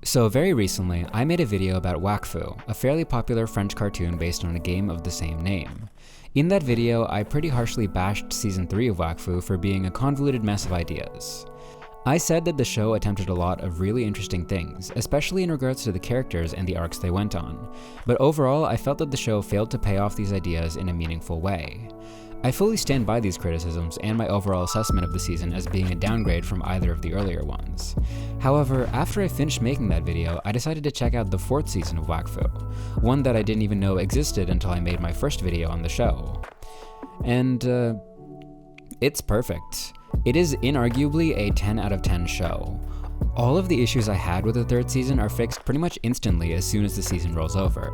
So very recently, I made a video about Wakfu, a fairly popular French cartoon based on a game of the same name. In that video, I pretty harshly bashed Season 3 of Wakfu for being a convoluted mess of ideas. I said that the show attempted a lot of really interesting things, especially in regards to the characters and the arcs they went on, but overall I felt that the show failed to pay off these ideas in a meaningful way. I fully stand by these criticisms and my overall assessment of the season as being a downgrade from either of the earlier ones. However, after I finished making that video, I decided to check out the 4th season of Wakfu, one that I didn't even know existed until I made my first video on the show. And, it's perfect. It is inarguably a 10 out of 10 show. All of the issues I had with the 3rd season are fixed pretty much instantly as soon as the season rolls over.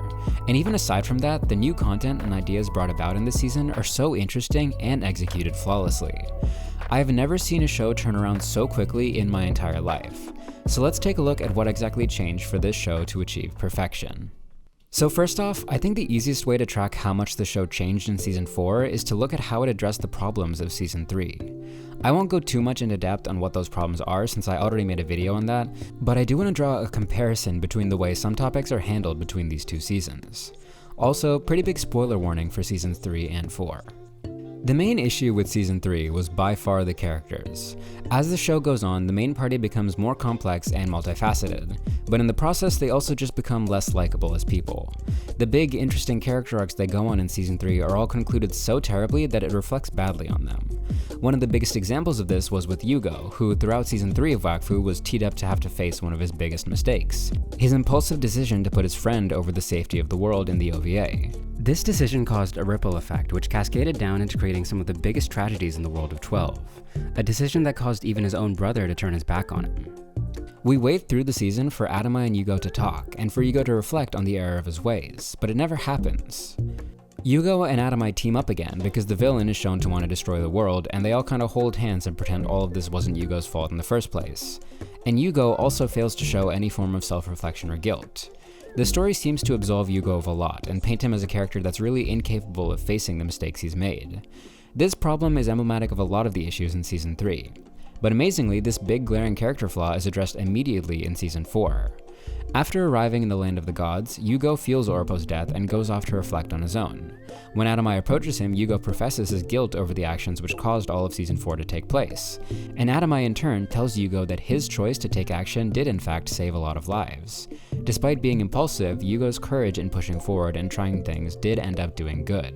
And even aside from that, the new content and ideas brought about in this season are so interesting and executed flawlessly. I have never seen a show turn around so quickly in my entire life. So let's take a look at what exactly changed for this show to achieve perfection. So first off, I think the easiest way to track how much the show changed in Season 4 is to look at how it addressed the problems of Season 3. I won't go too much into depth on what those problems are since I already made a video on that, but I do want to draw a comparison between the way some topics are handled between these two seasons. Also, pretty big spoiler warning for Seasons 3 and 4. The main issue with Season 3 was by far the characters. As the show goes on, the main party becomes more complex and multifaceted, but in the process they also just become less likable as people. The big, interesting character arcs they go on in Season 3 are all concluded so terribly that it reflects badly on them. One of the biggest examples of this was with Yugo, who throughout Season 3 of Wakfu was teed up to have to face one of his biggest mistakes: his impulsive decision to put his friend over the safety of the world in the OVA. This decision caused a ripple effect which cascaded down into creating some of the biggest tragedies in the world of 12, a decision that caused even his own brother to turn his back on him. We wait through the season for Adamai and Yugo to talk, and for Yugo to reflect on the error of his ways, but it never happens. Yugo and Adamai team up again because the villain is shown to want to destroy the world, and they all kind of hold hands and pretend all of this wasn't Yugo's fault in the first place. And Yugo also fails to show any form of self-reflection or guilt. The story seems to absolve Yugo of a lot and paint him as a character that's really incapable of facing the mistakes he's made. This problem is emblematic of a lot of the issues in Season 3. But amazingly, this big glaring character flaw is addressed immediately in Season 4. After arriving in the land of the gods, Yugo feels Orpo's death and goes off to reflect on his own. When Adamai approaches him, Yugo professes his guilt over the actions which caused all of Season 4 to take place. And Adamai in turn tells Yugo that his choice to take action did in fact save a lot of lives. Despite being impulsive, Yugo's courage in pushing forward and trying things did end up doing good.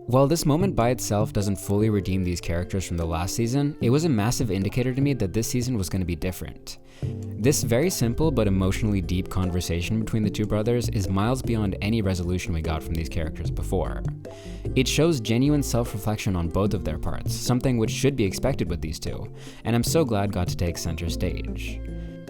While this moment by itself doesn't fully redeem these characters from the last season, it was a massive indicator to me that this season was going to be different. This very simple but emotionally deep conversation between the two brothers is miles beyond any resolution we got from these characters before. It shows genuine self-reflection on both of their parts, something which should be expected with these two, and I'm so glad got to take center stage.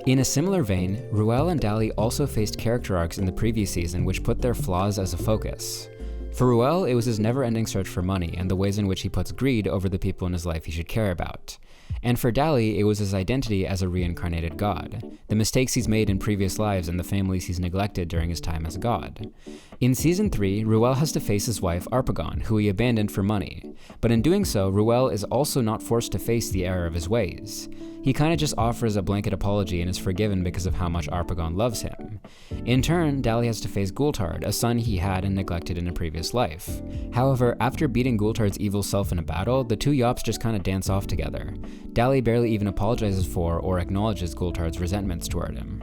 In a similar vein, Ruel and Dally also faced character arcs in the previous season which put their flaws as a focus. For Ruel, it was his never-ending search for money and the ways in which he puts greed over the people in his life he should care about. And for Dally, it was his identity as a reincarnated god, the mistakes he's made in previous lives and the families he's neglected during his time as a god. In Season 3, Ruel has to face his wife Arpagon, who he abandoned for money, but in doing so, Ruel is also not forced to face the error of his ways. He kinda just offers a blanket apology and is forgiven because of how much Arpagon loves him. In turn, Dally has to face Gultard, a son he had and neglected in a previous life. However, after beating Gultard's evil self in a battle, the two Yops just kinda dance off together. Dally barely even apologizes for or acknowledges Gultard's resentments toward him.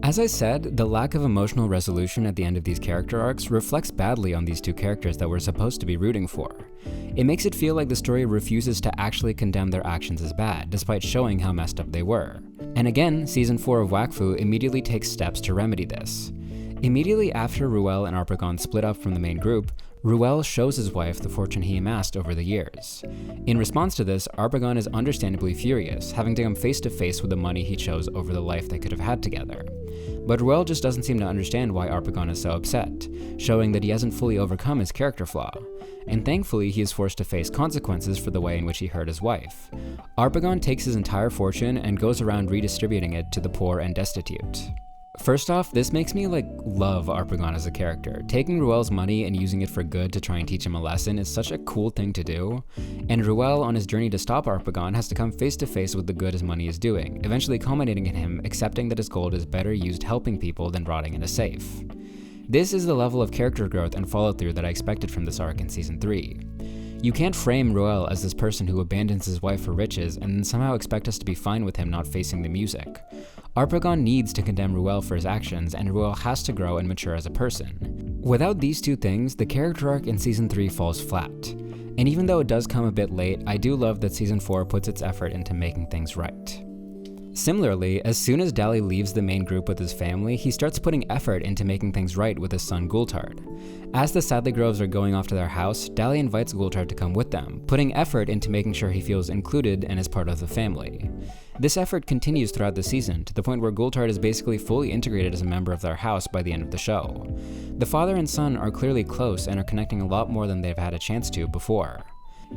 As I said, the lack of emotional resolution at the end of these character arcs reflects badly on these two characters that we're supposed to be rooting for. It makes it feel like the story refuses to actually condemn their actions as bad, despite showing how messed up they were. And again, Season 4 of Wakfu immediately takes steps to remedy this. Immediately after Ruel and Arpagon split up from the main group, Ruel shows his wife the fortune he amassed over the years. In response to this, Arpagon is understandably furious, having to come face to face with the money he chose over the life they could have had together. But Ruel just doesn't seem to understand why Arpagon is so upset, showing that he hasn't fully overcome his character flaw. And thankfully, he is forced to face consequences for the way in which he hurt his wife. Arpagon takes his entire fortune and goes around redistributing it to the poor and destitute. First off, this makes me love Arpagon as a character. Taking Ruel's money and using it for good to try and teach him a lesson is such a cool thing to do, and Ruel on his journey to stop Arpagon has to come face to face with the good his money is doing, eventually culminating in him accepting that his gold is better used helping people than rotting in a safe. This is the level of character growth and follow-through that I expected from this arc in Season 3. You can't frame Ruel as this person who abandons his wife for riches and then somehow expect us to be fine with him not facing the music. Arpagon needs to condemn Ruel for his actions, and Ruel has to grow and mature as a person. Without these two things, the character arc in Season 3 falls flat. And even though it does come a bit late, I do love that Season 4 puts its effort into making things right. Similarly, as soon as Dally leaves the main group with his family, he starts putting effort into making things right with his son Gultard. As the Sadleygroves are going off to their house, Dally invites Gultard to come with them, putting effort into making sure he feels included and is part of the family. This effort continues throughout the season, to the point where Gultard is basically fully integrated as a member of their house by the end of the show. The father and son are clearly close and are connecting a lot more than they've had a chance to before.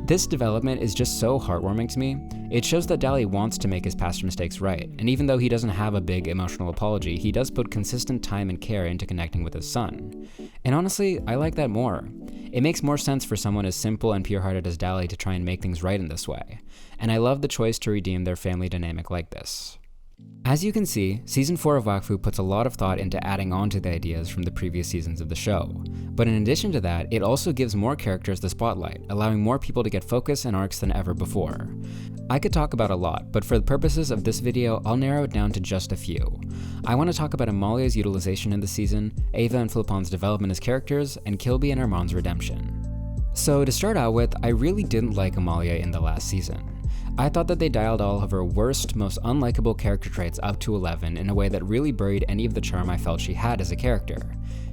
This development is just so heartwarming to me. It shows that Dally wants to make his past mistakes right, and even though he doesn't have a big emotional apology, he does put consistent time and care into connecting with his son. And honestly, I like that more. It makes more sense for someone as simple and pure-hearted as Dally to try and make things right in this way, and I love the choice to redeem their family dynamic like this. As you can see, Season 4 of Wakfu puts a lot of thought into adding on to the ideas from the previous seasons of the show. But in addition to that, it also gives more characters the spotlight, allowing more people to get focus and arcs than ever before. I could talk about a lot, but for the purposes of this video, I'll narrow it down to just a few. I want to talk about Amalia's utilization in the season, Eva and Flopin's development as characters, and Quilby and Armin's redemption. So to start out with, I really didn't like Amalia in the last season. I thought that they dialed all of her worst, most unlikable character traits up to 11 in a way that really buried any of the charm I felt she had as a character.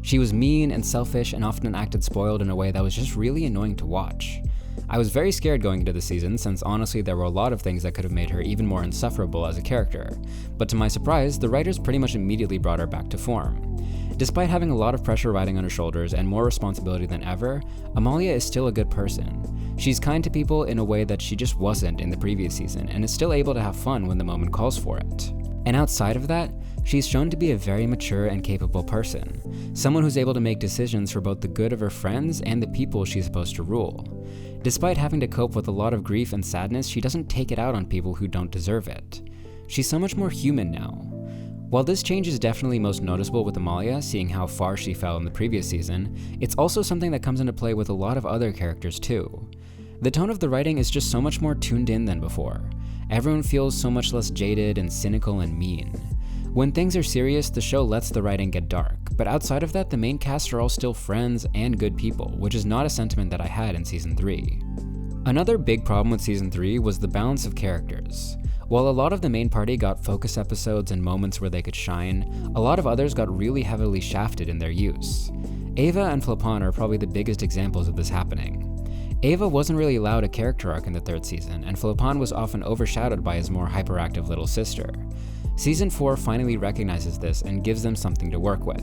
She was mean and selfish and often acted spoiled in a way that was just really annoying to watch. I was very scared going into the season, since honestly there were a lot of things that could have made her even more insufferable as a character, but to my surprise, the writers pretty much immediately brought her back to form. Despite having a lot of pressure riding on her shoulders and more responsibility than ever, Amalia is still a good person. She's kind to people in a way that she just wasn't in the previous season, and is still able to have fun when the moment calls for it. And outside of that, she's shown to be a very mature and capable person, someone who's able to make decisions for both the good of her friends and the people she's supposed to rule. Despite having to cope with a lot of grief and sadness, she doesn't take it out on people who don't deserve it. She's so much more human now. While this change is definitely most noticeable with Amalia, seeing how far she fell in the previous season, it's also something that comes into play with a lot of other characters too. The tone of the writing is just so much more tuned in than before. Everyone feels so much less jaded and cynical and mean. When things are serious, the show lets the writing get dark, but outside of that, the main cast are all still friends and good people, which is not a sentiment that I had in Season 3. Another big problem with Season 3 was the balance of characters. While a lot of the main party got focus episodes and moments where they could shine, a lot of others got really heavily shafted in their use. Eva and Flopin are probably the biggest examples of this happening. Eva wasn't really allowed a character arc in the third season, and Flopin was often overshadowed by his more hyperactive little sister. Season 4 finally recognizes this and gives them something to work with.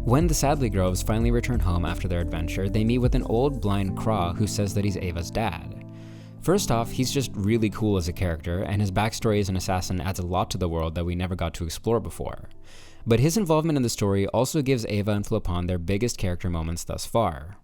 When the Sadleygroves finally return home after their adventure, they meet with an old blind Craw who says that he's Eva's dad. First off, he's just really cool as a character, and his backstory as an assassin adds a lot to the world that we never got to explore before. But his involvement in the story also gives Eva and Flopin their biggest character moments thus far.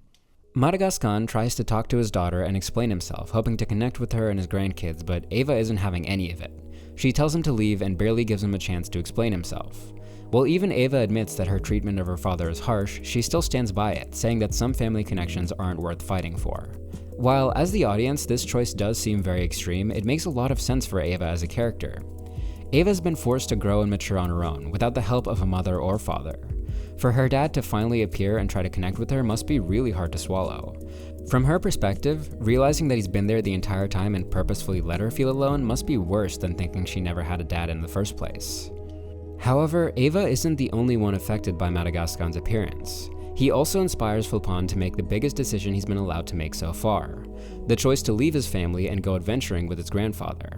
Madagascan tries to talk to his daughter and explain himself, hoping to connect with her and his grandkids, but Eva isn't having any of it. She tells him to leave and barely gives him a chance to explain himself. While even Eva admits that her treatment of her father is harsh, she still stands by it, saying that some family connections aren't worth fighting for. While, as the audience, this choice does seem very extreme, it makes a lot of sense for Eva as a character. Eva's been forced to grow and mature on her own, without the help of a mother or father. For her dad to finally appear and try to connect with her must be really hard to swallow. From her perspective, realizing that he's been there the entire time and purposefully let her feel alone must be worse than thinking she never had a dad in the first place. However, Eva isn't the only one affected by Madagascan's appearance. He also inspires Flopin to make the biggest decision he's been allowed to make so far, the choice to leave his family and go adventuring with his grandfather.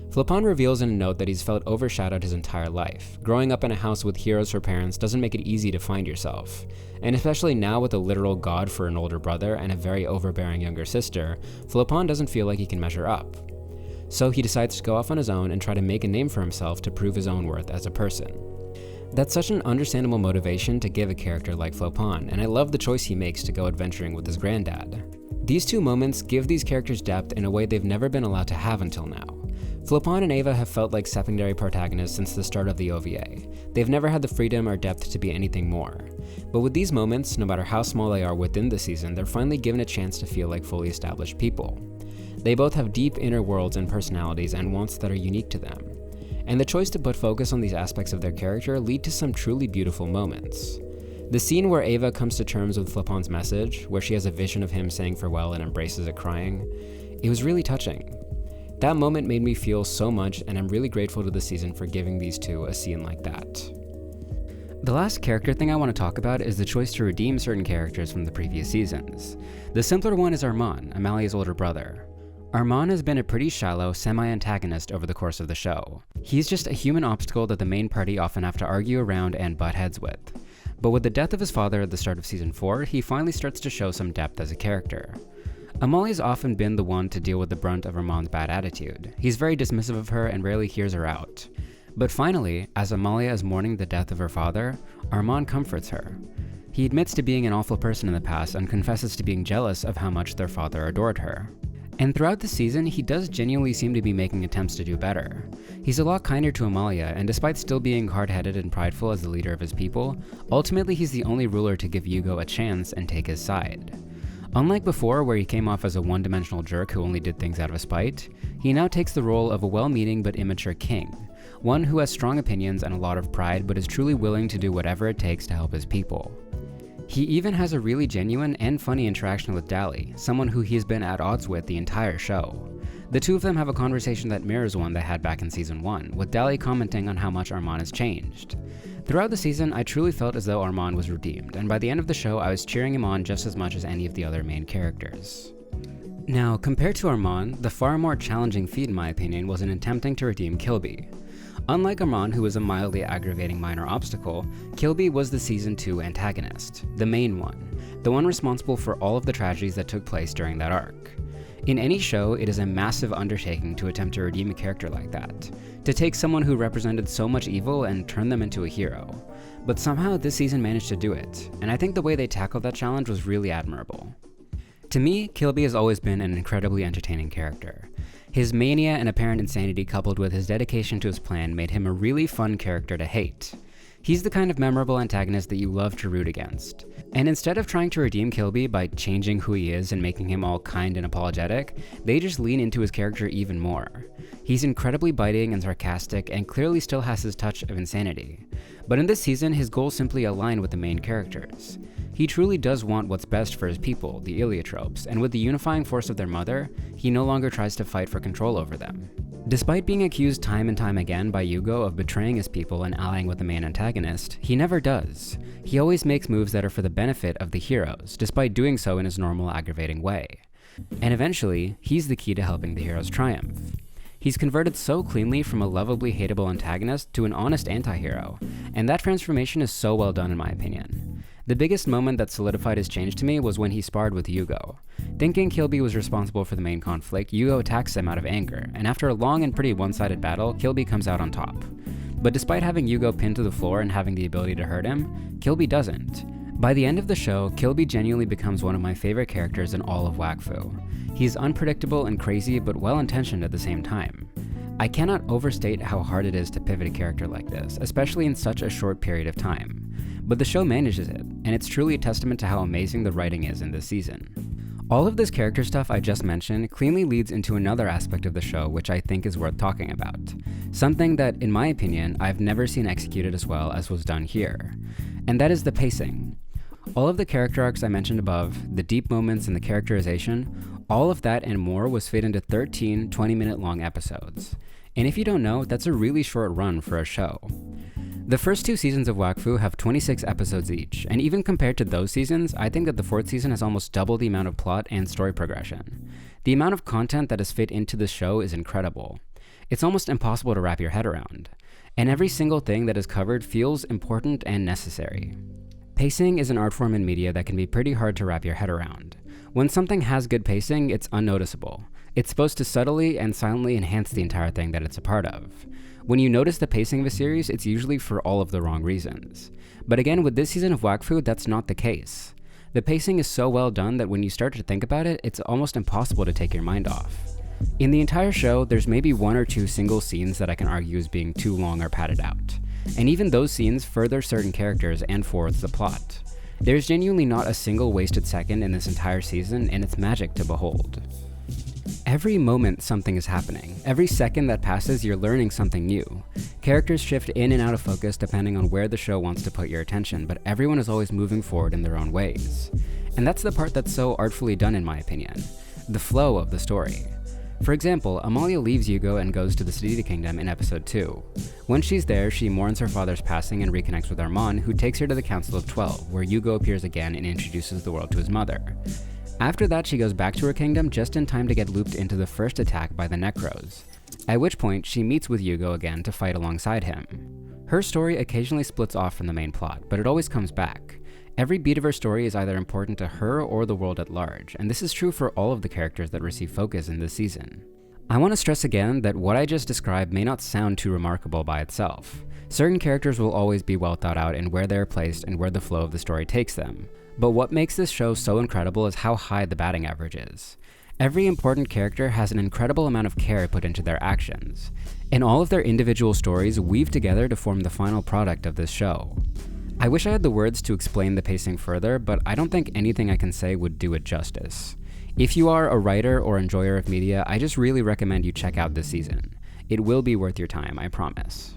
Flopin reveals in a note that he's felt overshadowed his entire life. Growing up in a house with heroes for parents doesn't make it easy to find yourself. And especially now with a literal god for an older brother and a very overbearing younger sister, Flopin doesn't feel like he can measure up. So he decides to go off on his own and try to make a name for himself to prove his own worth as a person. That's such an understandable motivation to give a character like Flopin, and I love the choice he makes to go adventuring with his granddad. These two moments give these characters depth in a way they've never been allowed to have until now. Flopin and Eva have felt like secondary protagonists since the start of the OVA. They've never had the freedom or depth to be anything more. But with these moments, no matter how small they are within the season, they're finally given a chance to feel like fully established people. They both have deep inner worlds and personalities and wants that are unique to them. And the choice to put focus on these aspects of their character lead to some truly beautiful moments. The scene where Eva comes to terms with Flopin's message, where she has a vision of him saying farewell and embraces it crying, it was really touching. That moment made me feel so much, and I'm really grateful to the season for giving these two a scene like that. The last character thing I want to talk about is the choice to redeem certain characters from the previous seasons. The simpler one is Armin, Amalia's older brother. Armin has been a pretty shallow, semi-antagonist over the course of the show. He's just a human obstacle that the main party often have to argue around and butt heads with. But with the death of his father at the start of season 4, he finally starts to show some depth as a character. Amalia's often been the one to deal with the brunt of Armin's bad attitude. He's very dismissive of her and rarely hears her out. But finally, as Amalia is mourning the death of her father, Armin comforts her. He admits to being an awful person in the past and confesses to being jealous of how much their father adored her. And throughout the season, he does genuinely seem to be making attempts to do better. He's a lot kinder to Amalia, and despite still being hard-headed and prideful as the leader of his people, ultimately he's the only ruler to give Yugo a chance and take his side. Unlike before, where he came off as a one-dimensional jerk who only did things out of spite, he now takes the role of a well-meaning but immature king, one who has strong opinions and a lot of pride but is truly willing to do whatever it takes to help his people. He even has a really genuine and funny interaction with Dally, someone who he's been at odds with the entire show. The two of them have a conversation that mirrors one they had back in season 1, with Dally commenting on how much Armin has changed. Throughout the season, I truly felt as though Armin was redeemed, and by the end of the show, I was cheering him on just as much as any of the other main characters. Now, compared to Armin, the far more challenging feat in my opinion was in attempting to redeem Quilby. Unlike Armin, who was a mildly aggravating minor obstacle, Quilby was the season 2 antagonist, the main one, the one responsible for all of the tragedies that took place during that arc. In any show, it is a massive undertaking to attempt to redeem a character like that, to take someone who represented so much evil and turn them into a hero. But somehow this season managed to do it, and I think the way they tackled that challenge was really admirable. To me, Quilby has always been an incredibly entertaining character. His mania and apparent insanity coupled with his dedication to his plan made him a really fun character to hate. He's the kind of memorable antagonist that you love to root against. And instead of trying to redeem Quilby by changing who he is and making him all kind and apologetic, they just lean into his character even more. He's incredibly biting and sarcastic and clearly still has his touch of insanity. But in this season, his goals simply align with the main characters. He truly does want what's best for his people, the Eliotropes, and with the unifying force of their mother, he no longer tries to fight for control over them. Despite being accused time and time again by Yugo of betraying his people and allying with the main antagonist, he never does. He always makes moves that are for the benefit of the heroes, despite doing so in his normal aggravating way. And eventually, he's the key to helping the heroes triumph. He's converted so cleanly from a lovably hateable antagonist to an honest anti-hero, and that transformation is so well done in my opinion. The biggest moment that solidified his change to me was when he sparred with Yugo. Thinking Quilby was responsible for the main conflict, Yugo attacks him out of anger, and after a long and pretty one-sided battle, Quilby comes out on top. But despite having Yugo pinned to the floor and having the ability to hurt him, Quilby doesn't. By the end of the show, Quilby genuinely becomes one of my favorite characters in all of Wakfu. He's unpredictable and crazy, but well-intentioned at the same time. I cannot overstate how hard it is to pivot a character like this, especially in such a short period of time. But the show manages it, and it's truly a testament to how amazing the writing is in this season. All of this character stuff I just mentioned cleanly leads into another aspect of the show which I think is worth talking about. Something that, in my opinion, I've never seen executed as well as was done here. And that is the pacing. All of the character arcs I mentioned above, the deep moments and the characterization, all of that and more was fit into 13 20-minute long episodes. And if you don't know, that's a really short run for a show. The first 2 seasons of Wakfu have 26 episodes each, and even compared to those seasons, I think that the 4th season has almost double the amount of plot and story progression. The amount of content that is fit into this show is incredible. It's almost impossible to wrap your head around, and every single thing that is covered feels important and necessary. Pacing is an art form in media that can be pretty hard to wrap your head around. When something has good pacing, it's unnoticeable. It's supposed to subtly and silently enhance the entire thing that it's a part of. When you notice the pacing of a series, it's usually for all of the wrong reasons. But again, with this season of Wakfu, that's not the case. The pacing is so well done that when you start to think about it, it's almost impossible to take your mind off. In the entire show, there's maybe 1 or 2 single scenes that I can argue as being too long or padded out. And even those scenes further certain characters and forwards the plot. There's genuinely not a single wasted second in this entire season, and it's magic to behold. Every moment something is happening. Every second that passes, you're learning something new. Characters shift in and out of focus depending on where the show wants to put your attention, but everyone is always moving forward in their own ways. And that's the part that's so artfully done in my opinion. The flow of the story. For example, Amalia leaves Yugo and goes to the City Kingdom in episode 2. When she's there, she mourns her father's passing and reconnects with Armin, who takes her to the Council of 12, where Yugo appears again and introduces the world to his mother. After that, she goes back to her kingdom just in time to get looped into the first attack by the Necros, at which point she meets with Yugo again to fight alongside him. Her story occasionally splits off from the main plot, but it always comes back. Every beat of her story is either important to her or the world at large, and this is true for all of the characters that receive focus in this season. I want to stress again that what I just described may not sound too remarkable by itself. Certain characters will always be well thought out in where they are placed and where the flow of the story takes them. But what makes this show so incredible is how high the batting average is. Every important character has an incredible amount of care put into their actions, and all of their individual stories weave together to form the final product of this show. I wish I had the words to explain the pacing further, but I don't think anything I can say would do it justice. If you are a writer or enjoyer of media, I just really recommend you check out this season. It will be worth your time, I promise.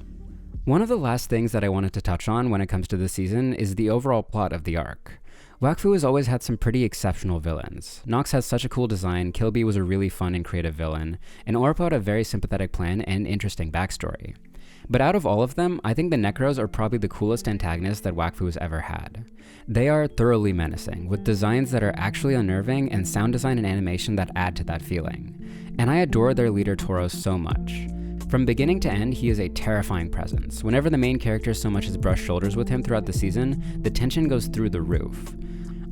One of the last things that I wanted to touch on when it comes to this season is the overall plot of the arc. Wakfu has always had some pretty exceptional villains. Nox has such a cool design, Quilby was a really fun and creative villain, and Orpo had a very sympathetic plan and interesting backstory. But out of all of them, I think the Necros are probably the coolest antagonists that Wakfu has ever had. They are thoroughly menacing, with designs that are actually unnerving and sound design and animation that add to that feeling. And I adore their leader Tauros so much. From beginning to end, he is a terrifying presence. Whenever the main character so much as brush shoulders with him throughout the season, the tension goes through the roof.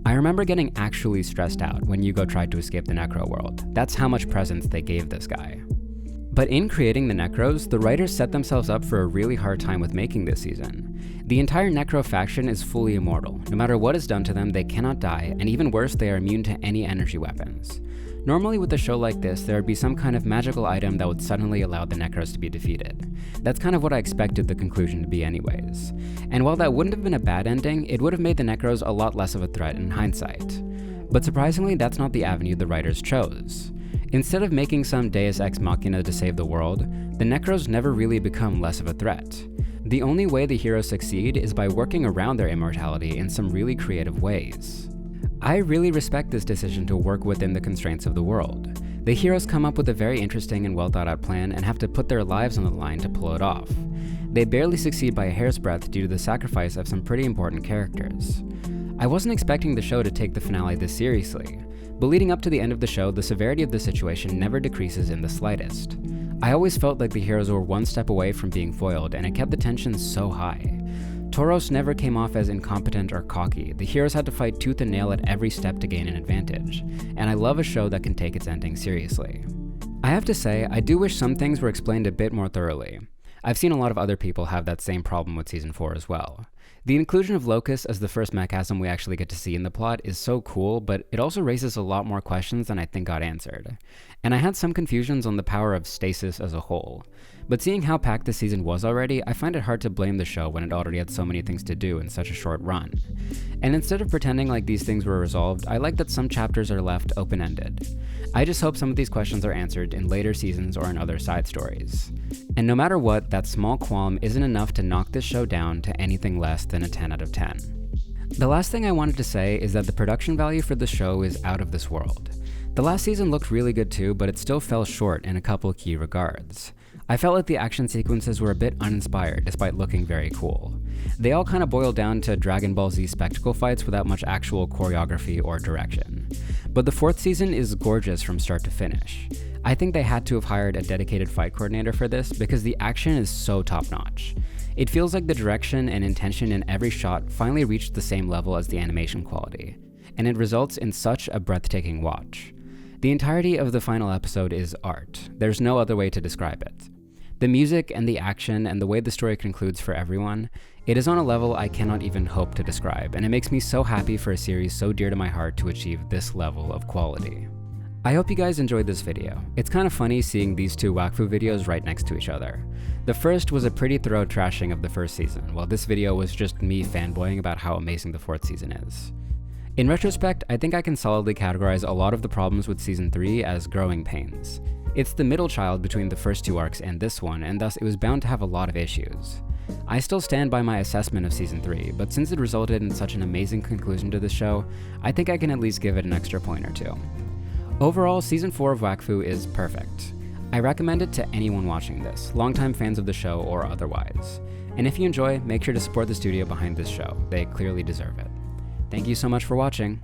I remember getting actually stressed out when Yugo tried to escape the Necro world. That's how much presence they gave this guy. But in creating the Necros, the writers set themselves up for a really hard time with making this season. The entire Necro faction is fully immortal. No matter what is done to them, they cannot die, and even worse, they are immune to any energy weapons. Normally with a show like this, there would be some kind of magical item that would suddenly allow the Necros to be defeated. That's kind of what I expected the conclusion to be anyways. And while that wouldn't have been a bad ending, it would have made the Necros a lot less of a threat in hindsight. But surprisingly, that's not the avenue the writers chose. Instead of making some deus ex machina to save the world, the Necros never really become less of a threat. The only way the heroes succeed is by working around their immortality in some really creative ways. I really respect this decision to work within the constraints of the world. The heroes come up with a very interesting and well thought out plan and have to put their lives on the line to pull it off. They barely succeed by a hair's breadth due to the sacrifice of some pretty important characters. I wasn't expecting the show to take the finale this seriously, but leading up to the end of the show, the severity of the situation never decreases in the slightest. I always felt like the heroes were one step away from being foiled, and it kept the tension so high. Tauros never came off as incompetent or cocky. The heroes had to fight tooth and nail at every step to gain an advantage, and I love a show that can take its ending seriously. I have to say, I do wish some things were explained a bit more thoroughly. I've seen a lot of other people have that same problem with Season 4 as well. The inclusion of Locus as the first mechasm we actually get to see in the plot is so cool, but it also raises a lot more questions than I think got answered. And I had some confusions on the power of stasis as a whole. But seeing how packed this season was already, I find it hard to blame the show when it already had so many things to do in such a short run. And instead of pretending like these things were resolved, I like that some chapters are left open-ended. I just hope some of these questions are answered in later seasons or in other side stories. And no matter what, that small qualm isn't enough to knock this show down to anything less than a 10 out of 10. The last thing I wanted to say is that the production value for the show is out of this world. The last season looked really good too, but it still fell short in a couple key regards. I felt like the action sequences were a bit uninspired despite looking very cool. They all kind of boiled down to Dragon Ball Z spectacle fights without much actual choreography or direction. But the fourth season is gorgeous from start to finish. I think they had to have hired a dedicated fight coordinator for this because the action is so top-notch. It feels like the direction and intention in every shot finally reached the same level as the animation quality, and it results in such a breathtaking watch. The entirety of the final episode is art. There's no other way to describe it. The music and the action and the way the story concludes for everyone, it is on a level I cannot even hope to describe, and it makes me so happy for a series so dear to my heart to achieve this level of quality. I hope you guys enjoyed this video. It's kind of funny seeing these two Wakfu videos right next to each other. The first was a pretty thorough trashing of the first season, while this video was just me fanboying about how amazing the fourth season is. In retrospect, I think I can solidly categorize a lot of the problems with season 3 as growing pains. It's the middle child between the first two arcs and this one, and thus it was bound to have a lot of issues. I still stand by my assessment of season 3, but since it resulted in such an amazing conclusion to the show, I think I can at least give it an extra point or two. Overall, season 4 of Wakfu is perfect. I recommend it to anyone watching this, longtime fans of the show or otherwise. And if you enjoy, make sure to support the studio behind this show. They clearly deserve it. Thank you so much for watching.